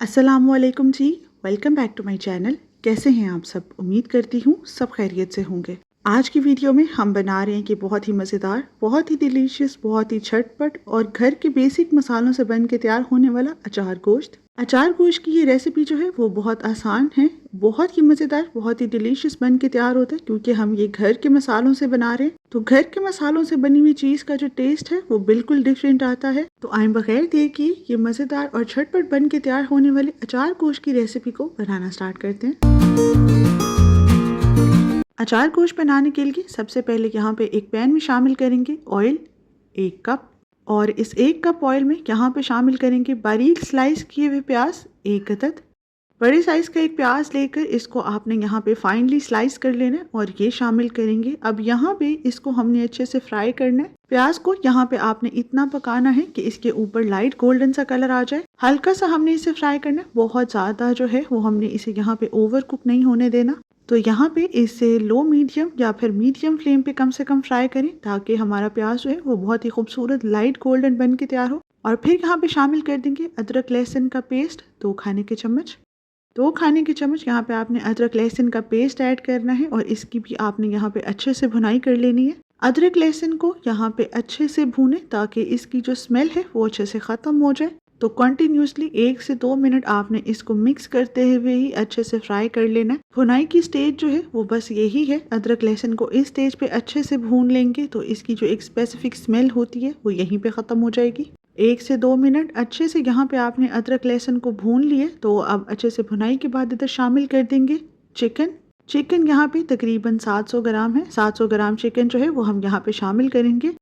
अस्सलामुअलैकुम जी। Welcome back to my channel. कैसे हैं आप सब? उम्मीद करती हूँ सब खैरियत से होंगे। आज की वीडियो में हम बना रहे हैं कि बहुत ही मज़ेदार, बहुत ही डिलीशियस, बहुत ही झटपट और घर के बेसिक मसालों से बन के तैयार होने वाला अचार गोश्त। अचार गोश्त की ये रेसिपी जो है वो बहुत आसान है, बहुत ही मज़ेदार, बहुत ही डिलीशियस बन के तैयार होता है क्योंकि हम ये घर के मसालों से बना रहे हैं। तो घर के मसालों से बनी हुई चीज़ का जो टेस्ट है वो बिल्कुल डिफरेंट आता है। तो आए बगैर देर किए ये मज़ेदार और झटपट बन के तैयार होने वाले अचार गोश्त की रेसिपी को बनाना स्टार्ट करते हैं। अचार गोश्त बनाने के लिए सबसे पहले यहाँ पे एक पैन में शामिल करेंगे ऑयल 1 कप, और इस 1 कप ऑयल में यहाँ पे शामिल करेंगे बारीक स्लाइस किए हुए प्याज 1 अदद। बड़े साइज़ का एक प्याज लेकर इसको आपने यहाँ पे फाइनली स्लाइस कर लेना है और ये शामिल करेंगे। अब यहाँ पे इसको हमने अच्छे से फ्राई करना है। प्याज को यहाँ पे आपने इतना पकाना है कि इसके ऊपर लाइट गोल्डन सा कलर आ जाए। हल्का सा हमने इसे फ्राई करना है, बहुत ज़्यादा जो है वो हमने इसे यहाँ पे ओवर कुक नहीं होने देना। तो यहाँ पे इसे लो मीडियम या फिर मीडियम फ्लेम पे कम से कम फ्राई करें ताकि हमारा प्याज जो है वो बहुत ही खूबसूरत लाइट गोल्डन बन के तैयार हो। और फिर यहाँ पे शामिल कर देंगे अदरक लहसुन का पेस्ट 2 खाने के चम्मच। 2 खाने के चम्मच यहाँ पे आपने अदरक लहसुन का पेस्ट ऐड करना है और इसकी भी आपने यहाँ पे अच्छे से भुनाई कर लेनी है। अदरक लहसुन को यहाँ पे अच्छे से भूने ताकि इसकी जो स्मेल है वो अच्छे से ख़त्म हो जाए। तो कंटिन्यूसली 1 से 2 मिनट आपने इसको मिक्स करते हुए ही अच्छे से फ्राई कर लेना है। भुनाई की स्टेज जो है वो बस यही है, अदरक लहसुन को इस स्टेज पे अच्छे से भून लेंगे तो इसकी जो एक स्पेसिफिक स्मेल होती है वो यहीं पे ख़त्म हो जाएगी। 1 से 2 मिनट अच्छे से यहाँ पे आपने अदरक लहसुन को भून लिए। तो अब अच्छे से भुनाई के बाद इधर शामिल कर देंगे चिकन यहाँ पे तकरीबन 700 ग्राम है। 700 ग्राम चिकन जो है वो हम यहाँ पे शामिल करेंगे।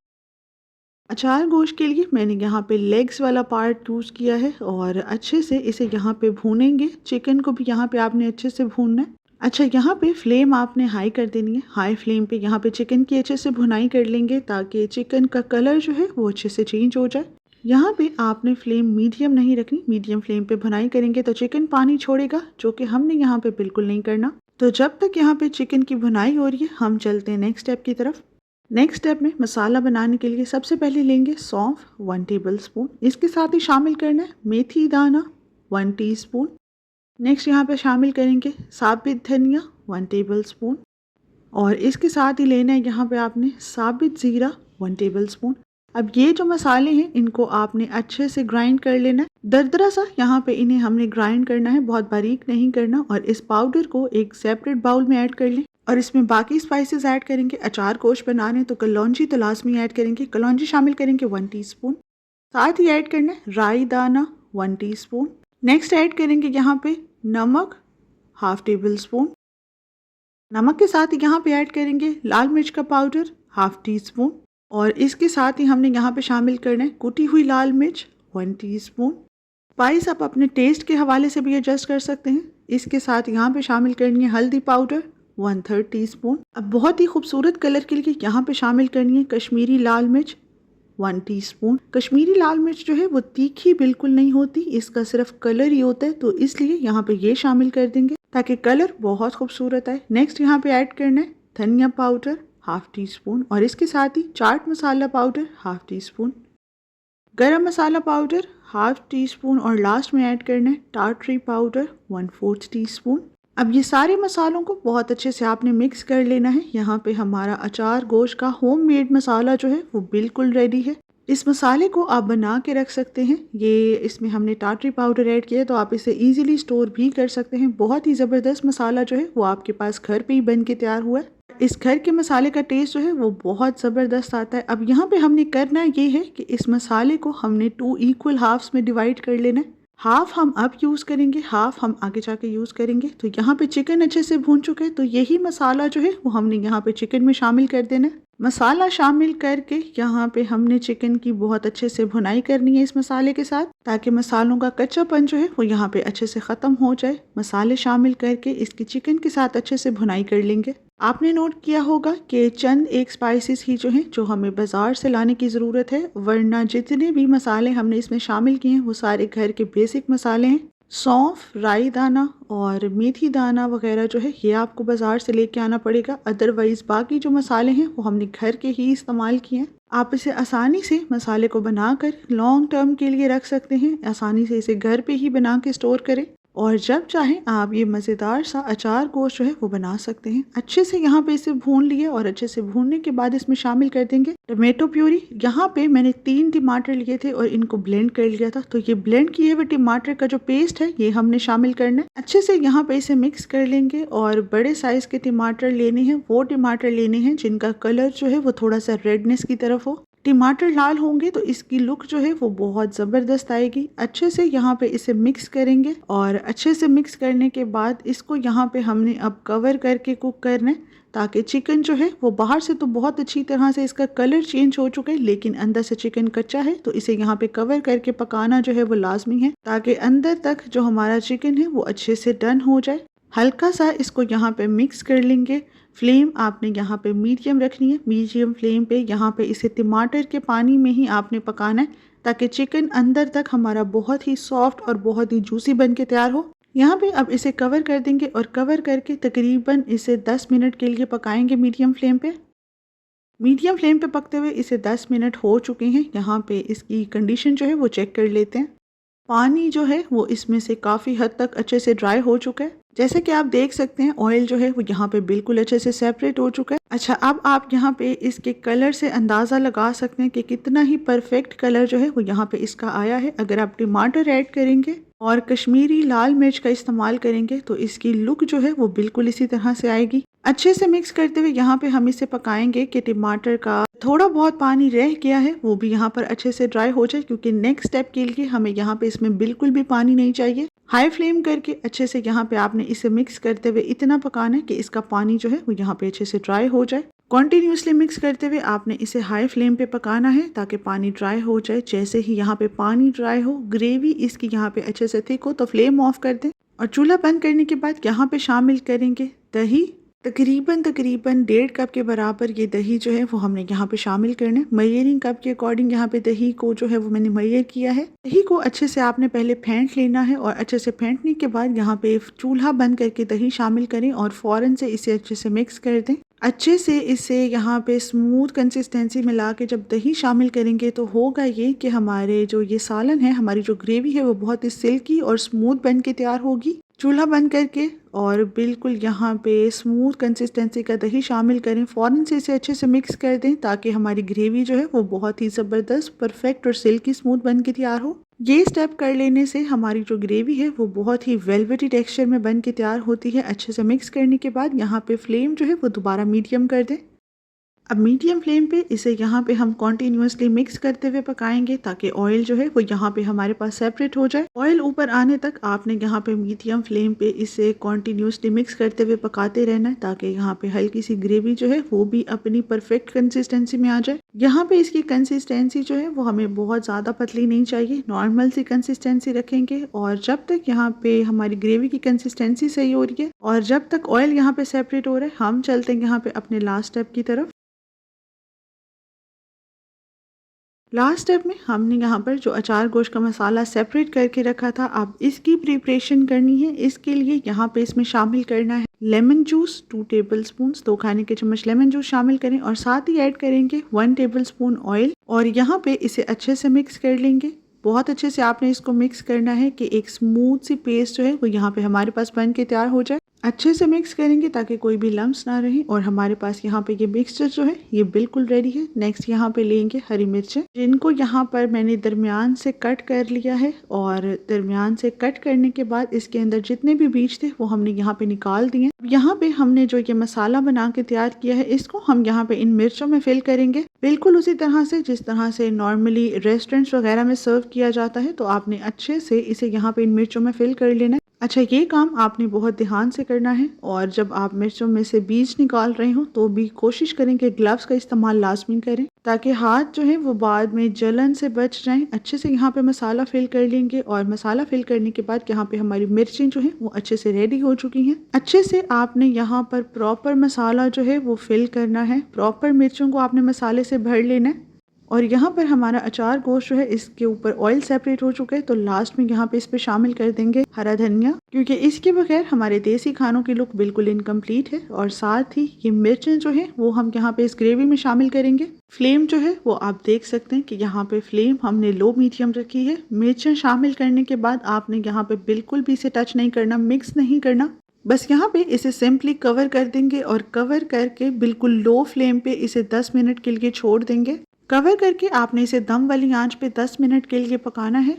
अचार गोश्त के लिए मैंने यहाँ पे लेग्स वाला पार्ट यूज़ किया है और अच्छे से इसे यहाँ पे भूनेंगे। चिकन को भी यहाँ पे आपने अच्छे से भूनना है। अच्छा, यहाँ पे फ्लेम आपने हाई कर देनी है। हाई फ्लेम पे यहाँ पे चिकन की अच्छे से भुनाई कर लेंगे ताकि चिकन का कलर जो है वो अच्छे से चेंज हो जाए। यहाँ पे आपने फ्लेम मीडियम नहीं रखनी, मीडियम फ्लेम पे भुनाई करेंगे तो चिकन पानी छोड़ेगा, जो कि हमने यहाँ पे बिल्कुल नहीं करना। तो जब तक यहाँ पे चिकन की भुनाई हो रही है हम चलते हैं नेक्स्ट स्टेप की तरफ। नेक्स्ट स्टेप में मसाला बनाने के लिए सबसे पहले लेंगे सौंफ 1 टेबल स्पून। इसके साथ ही शामिल करना है मेथी दाना 1 टीस्पून। नेक्स्ट यहाँ पे शामिल करेंगे साबित धनिया 1 टेबल स्पून, और इसके साथ ही लेना है यहाँ पे आपने साबित ज़ीरा 1 टेबल स्पून। अब ये जो मसाले हैं इनको आपने अच्छे से ग्राइंड कर लेना है, दरदरा सा यहाँ पे इन्हें हमने ग्राइंड करना है, बहुत बारीक नहीं करना। और इस पाउडर को एक सेपरेट बाउल में ऐड कर लें और इसमें बाकी स्पाइसेस ऐड करेंगे। अचार गोश्त बनाने तो कलौंजी तो लाजमी ऐड करेंगे, कलौंजी शामिल करेंगे 1 टीस्पून। साथ ही ऐड करना है राई दाना 1 टीस्पून। नेक्स्ट ऐड करेंगे यहाँ पे नमक 1/2 टेबल स्पून। नमक के साथ यहाँ पे ऐड करेंगे लाल मिर्च का पाउडर 1/2 टीस्पून, और इसके साथ ही हमने यहाँ पे शामिल करना है कुटी हुई लाल मिर्च 1 टीस्पून। स्पाइस आप अपने टेस्ट के हवाले से भी एडजस्ट कर सकते हैं। इसके साथ यहाँ पे शामिल करनी है हल्दी पाउडर 1/3 टीस्पून। अब बहुत ही खूबसूरत कलर के लिए यहाँ पे शामिल करनी है कश्मीरी लाल मिर्च 1 टीस्पून। कश्मीरी लाल मिर्च जो है वो तीखी बिल्कुल नहीं होती, इसका सिर्फ कलर ही होता है, तो इसलिए यहाँ पे ये शामिल कर देंगे ताकि कलर बहुत खूबसूरत आए। नेक्स्ट यहाँ पे ऐड करना है धनिया पाउडर 1/2 टीस्पून, और इसके साथ ही चाट मसाला पाउडर 1/2 टीस्पून, गरम मसाला पाउडर 1/2 टीस्पून, और लास्ट में ऐड करना है टार्टरी पाउडर 1/4 टीस्पून। अब ये सारे मसालों को बहुत अच्छे से आपने मिक्स कर लेना है। यहाँ पे हमारा अचार गोश्त का होममेड मसाला जो है वो बिल्कुल रेडी है। इस मसाले को आप बना के रख सकते हैं। ये इसमें हमने टार्टरी पाउडर ऐड किया है तो आप इसे इजीली स्टोर भी कर सकते हैं। बहुत ही ज़बरदस्त मसाला जो है वो आपके पास घर पे ही बन के तैयार हुआ है। इस घर के मसाले का टेस्ट जो है वो बहुत ज़बरदस्त आता है। अब यहाँ पे हमने करना ये है कि इस मसाले को हमने 2 इक्वल हाफ्स में डिवाइड कर लेना है। हाफ हम अब यूज़ करेंगे, हाफ हम आगे जाके यूज़ करेंगे। तो यहाँ पे चिकन अच्छे से भून चुका है, तो यही मसाला जो है वो हमने यहाँ पे चिकन में शामिल कर देना है। मसाला शामिल करके यहाँ पे हमने चिकन की बहुत अच्छे से भुनाई करनी है इस मसाले के साथ, ताकि मसालों का कच्चापन जो है वो यहाँ पे अच्छे से ख़त्म हो जाए। मसाले शामिल करके इसकी चिकन के साथ अच्छे से भुनाई कर लेंगे। आपने नोट किया होगा कि चंद एक स्पाइसेस ही जो हैं जो हमें बाज़ार से लाने की ज़रूरत है, वरना जितने भी मसाले हमने इसमें शामिल किए हैं वो सारे घर के बेसिक मसाले हैं। सौंफ, राई दाना और मेथी दाना वगैरह जो है ये आपको बाज़ार से लेके आना पड़ेगा। अदरवाइज़ बाकी जो मसाले हैं वो हमने घर के ही इस्तेमाल किए हैं। आप इसे आसानी से मसाले को बनाकर लॉन्ग टर्म के लिए रख सकते हैं। आसानी से इसे घर पे ही बना के स्टोर करें और जब चाहें आप ये मज़ेदार सा अचार गोश्त जो है वो बना सकते हैं। अच्छे से यहाँ पे इसे भून लिए और अच्छे से भूनने के बाद इसमें शामिल कर देंगे टमाटो प्यूरी। यहाँ पे मैंने 3 टमाटर लिए थे और इनको ब्लेंड कर लिया था। तो ये ब्लेंड किए हुए टमाटर का जो पेस्ट है ये हमने शामिल करना है। अच्छे से यहाँ पे इसे मिक्स कर लेंगे और बड़े साइज के टमाटर लेने हैं, वो टमाटर लेने हैं जिनका कलर जो है वो थोड़ा सा रेडनेस की तरफ हो। टमाटर लाल होंगे तो इसकी लुक जो है वो बहुत ज़बरदस्त आएगी। अच्छे से यहाँ पे इसे मिक्स करेंगे और अच्छे से मिक्स करने के बाद इसको यहाँ पे हमने अब कवर करके कुक करना है ताकि चिकन जो है वो बाहर से तो बहुत अच्छी तरह से इसका कलर चेंज हो चुका है लेकिन अंदर से चिकन कच्चा है। तो इसे यहाँ पे कवर करके पकाना जो है वो लाजमी है ताकि अंदर तक जो हमारा चिकन है वो अच्छे से डन हो जाए। हल्का सा इसको यहाँ पे मिक्स कर लेंगे। फ्लेम आपने यहाँ पे मीडियम रखनी है। मीडियम फ्लेम पे यहाँ पे इसे टमाटर के पानी में ही आपने पकाना है ताकि चिकन अंदर तक हमारा बहुत ही सॉफ्ट और बहुत ही जूसी बन के तैयार हो। यहाँ पे अब इसे कवर कर देंगे और कवर करके तकरीबन इसे 10 मिनट के लिए पकाएंगे मीडियम फ्लेम पे। मीडियम फ्लेम पे पकते हुए इसे 10 मिनट हो चुके हैं। यहाँ पे इसकी कंडीशन जो है वो चेक कर लेते हैं। पानी जो है वो इसमें से काफ़ी हद तक अच्छे से ड्राई हो चुका है। जैसे कि आप देख सकते हैं ऑयल जो है वो यहाँ पे बिल्कुल अच्छे से सेपरेट हो चुका है। अच्छा, अब आप यहाँ पे इसके कलर से अंदाज़ा लगा सकते हैं कि कितना ही परफेक्ट कलर जो है वो यहाँ पे इसका आया है। अगर आप टमाटर ऐड करेंगे और कश्मीरी लाल मिर्च का इस्तेमाल करेंगे तो इसकी लुक जो है वो बिल्कुल इसी तरह से आएगी। अच्छे से मिक्स करते हुए यहाँ पे हम इसे पकाएंगे कि टमाटर का थोड़ा बहुत पानी रह गया है वो भी यहाँ पर अच्छे से ड्राई हो जाए, क्योंकि नेक्स्ट स्टेप के लिए हमें यहाँ पे इसमें बिल्कुल भी पानी नहीं चाहिए। हाई फ्लेम करके अच्छे से यहाँ पे आपने इसे मिक्स करते हुए इतना पकाना है कि इसका पानी जो है वो यहाँ पे अच्छे से ड्राई हो जाए। कॉन्टिन्यूसली मिक्स करते हुए आपने इसे हाई फ्लेम पे पकाना है ताकि पानी ड्राई हो जाए। जैसे ही यहाँ पे पानी ड्राई हो, ग्रेवी इसकी यहाँ पे अच्छे से थिक हो तो फ्लेम ऑफ कर दें और चूल्हा बंद करने के बाद यहाँ पे शामिल करेंगे दही। तकरीबन 1.5 कप के बराबर ये दही जो है वो हमने यहाँ पे शामिल करना है। मेजरिंग कप के अकॉर्डिंग यहाँ पे दही को जो है वो मैंने मेजर किया है। दही को अच्छे से आपने पहले फेंट लेना है और अच्छे से फेंटने के बाद यहाँ पे चूल्हा बंद करके दही शामिल करें और फौरन से इसे अच्छे से मिक्स कर दें। अच्छे से इसे यहाँ पे स्मूथ कंसिस्टेंसी में ला के जब दही शामिल करेंगे तो होगा ये कि हमारे जो ये सालन है, हमारी जो ग्रेवी है वो बहुत ही सिल्की और स्मूथ बन के तैयार होगी। चूल्हा बंद करके और बिल्कुल यहाँ पे स्मूथ कंसिस्टेंसी का दही शामिल करें। फ़ौरन से इसे अच्छे से मिक्स कर दें ताकि हमारी ग्रेवी जो है वो बहुत ही ज़बरदस्त, परफेक्ट और सिल्की स्मूथ बन के तैयार हो। ये स्टेप कर लेने से हमारी जो ग्रेवी है वो बहुत ही वेलवेटी टेक्सचर में बन के तैयार होती है। अच्छे से मिक्स करने के बाद यहाँ पे फ्लेम जो है वो दोबारा मीडियम कर दें। अब मीडियम फ्लेम पे इसे यहाँ पे हम कॉन्टिन्यूसली मिक्स करते हुए पकाएंगे ताकि ऑयल जो है वो यहाँ पे हमारे पास सेपरेट हो जाए। ऑयल ऊपर आने तक आपने यहाँ पे मीडियम फ्लेम पे इसे कॉन्टिन्यूसली मिक्स करते हुए पकाते रहना है ताकि यहाँ पे हल्की सी ग्रेवी जो है वो भी अपनी परफेक्ट कंसिस्टेंसी में आ जाए। यहाँ पे इसकी कंसिस्टेंसी जो है वो हमें बहुत ज़्यादा पतली नहीं चाहिए, नॉर्मल सी कंसिस्टेंसी रखेंगे। और जब तक यहाँ पे हमारी ग्रेवी की कंसिस्टेंसी सही हो रही है और जब तक ऑयल यहाँ पे सेपरेट हो रहा है, हम चलते हैं यहाँ पे अपने लास्ट स्टेप की तरफ। लास्ट स्टेप में हमने यहाँ पर जो अचार गोश्त का मसाला सेपरेट करके रखा था, अब इसकी प्रिपरेशन करनी है। इसके लिए यहाँ पे इसमें शामिल करना है लेमन जूस 2 टेबलस्पून, 2 खाने के चम्मच लेमन जूस शामिल करें और साथ ही ऐड करेंगे 1 टेबलस्पून ऑयल और यहाँ पे इसे अच्छे से मिक्स कर लेंगे। बहुत अच्छे से आपने इसको मिक्स करना है कि एक स्मूथ सी पेस्ट जो है वो यहाँ पे हमारे पास बन के तैयार हो जाए। अच्छे से मिक्स करेंगे ताकि कोई भी लम्स ना रहे और हमारे पास यहाँ पे ये मिक्सचर जो है ये बिल्कुल रेडी है। नेक्स्ट यहाँ पे लेंगे हरी मिर्चें, जिनको यहाँ पर मैंने दरमियान से कट कर लिया है और दरमियान से कट करने के बाद इसके अंदर जितने भी बीज थे वो हमने यहाँ पे निकाल दिए। यहाँ पे हमने जो ये मसाला बना के तैयार किया है इसको हम यहाँ पे इन मिर्चों में फिल करेंगे, बिल्कुल उसी तरह से जिस तरह से नॉर्मली रेस्टोरेंट्स वगैरह में सर्व किया जाता है। तो आपने अच्छे से इसे यहाँ पे इन मिर्चों में फिल कर लेना है। अच्छा, ये काम आपने बहुत ध्यान से करना है और जब आप मिर्चों में से बीज निकाल रहे हो तो भी कोशिश करें कि ग्लव्स का इस्तेमाल लाजमी करें ताकि हाथ जो है वो बाद में जलन से बच जाएं। अच्छे से यहाँ पे मसाला फिल कर लेंगे और मसाला फिल करने के बाद यहाँ पे हमारी मिर्चें जो हैं वो अच्छे से रेडी हो चुकी हैं। अच्छे से आपने यहाँ पर प्रॉपर मसाला जो है वो फिल करना है, प्रॉपर मिर्चों को आपने मसाले से भर लेना है। और यहाँ पर हमारा अचार गोश्त जो है इसके ऊपर ऑयल सेपरेट हो चुका है, तो लास्ट में यहाँ पे इस पे शामिल कर देंगे हरा धनिया, क्योंकि इसके बगैर हमारे देसी खानों की लुक बिल्कुल इनकम्प्लीट है। और साथ ही ये मिर्चें जो है वो हम यहाँ पे इस ग्रेवी में शामिल करेंगे। फ्लेम जो है वो आप देख सकते हैं कि यहाँ पे फ्लेम हमने लो मीडियम रखी है। मिर्चें शामिल करने के बाद आपने यहाँ पे बिल्कुल भी इसे टच नहीं करना, मिक्स नहीं करना, बस यहाँ पे इसे सिंपली कवर कर देंगे और कवर करके बिल्कुल लो फ्लेम पे इसे 10 मिनट के लिए छोड़ देंगे। कवर करके आपने इसे दम वाली आंच पे 10 मिनट के लिए पकाना है।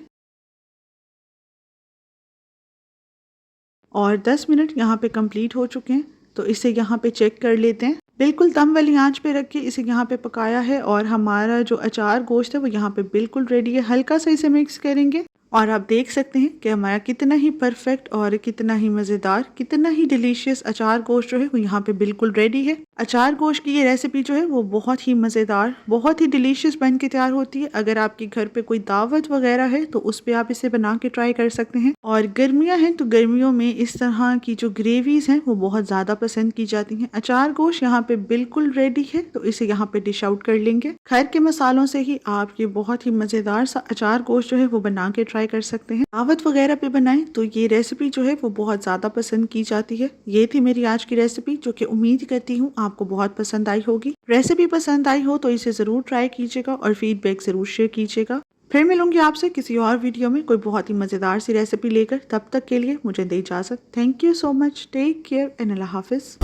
और 10 मिनट यहाँ पे कंप्लीट हो चुके हैं, तो इसे यहाँ पे चेक कर लेते हैं। बिल्कुल दम वाली आंच पे रख के इसे यहाँ पे पकाया है और हमारा जो अचार गोश्त है वो यहाँ पे बिल्कुल रेडी है। हल्का सा इसे मिक्स करेंगे और आप देख सकते हैं कि हमारा कितना ही परफेक्ट और कितना ही मज़ेदार, कितना ही डिलीशियस अचार गोश्त जो है वो यहाँ पे बिल्कुल रेडी है। अचार गोश्त की ये रेसिपी जो है वो बहुत ही मज़ेदार, बहुत ही डिलीशियस बन के तैयार होती है। अगर आपके घर पे कोई दावत वगैरह है तो उस पर आप इसे बना के ट्राई कर सकते हैं। और गर्मियाँ हैं तो गर्मियों में इस तरह की जो ग्रेवीज हैं वो बहुत ज़्यादा पसंद की जाती हैं। अचार गोश्त यहाँ पे बिल्कुल रेडी है, तो इसे यहाँ पे डिश आउट कर लेंगे। घर के मसालों से ही आप ये बहुत ही मज़ेदार सा अचार गोश्त जो है वो बना के ट्राई कर सकते हैं। दावत वगैरह पे बनाएं तो ये रेसिपी जो है वो बहुत ज़्यादा पसंद की जाती है। ये थी मेरी आज की रेसिपी, जो कि उम्मीद करती हूँ आपको बहुत पसंद आई होगी। रेसिपी पसंद आई हो तो इसे ज़रूर ट्राई कीजिएगा और फीडबैक ज़रूर शेयर कीजिएगा। फिर मिलूंगी आपसे किसी और वीडियो में कोई बहुत ही मज़ेदार सी रेसिपी लेकर। तब तक के लिए मुझे दे इजाज़त। Thank you so much. Take care and अल्लाह हाफिज़।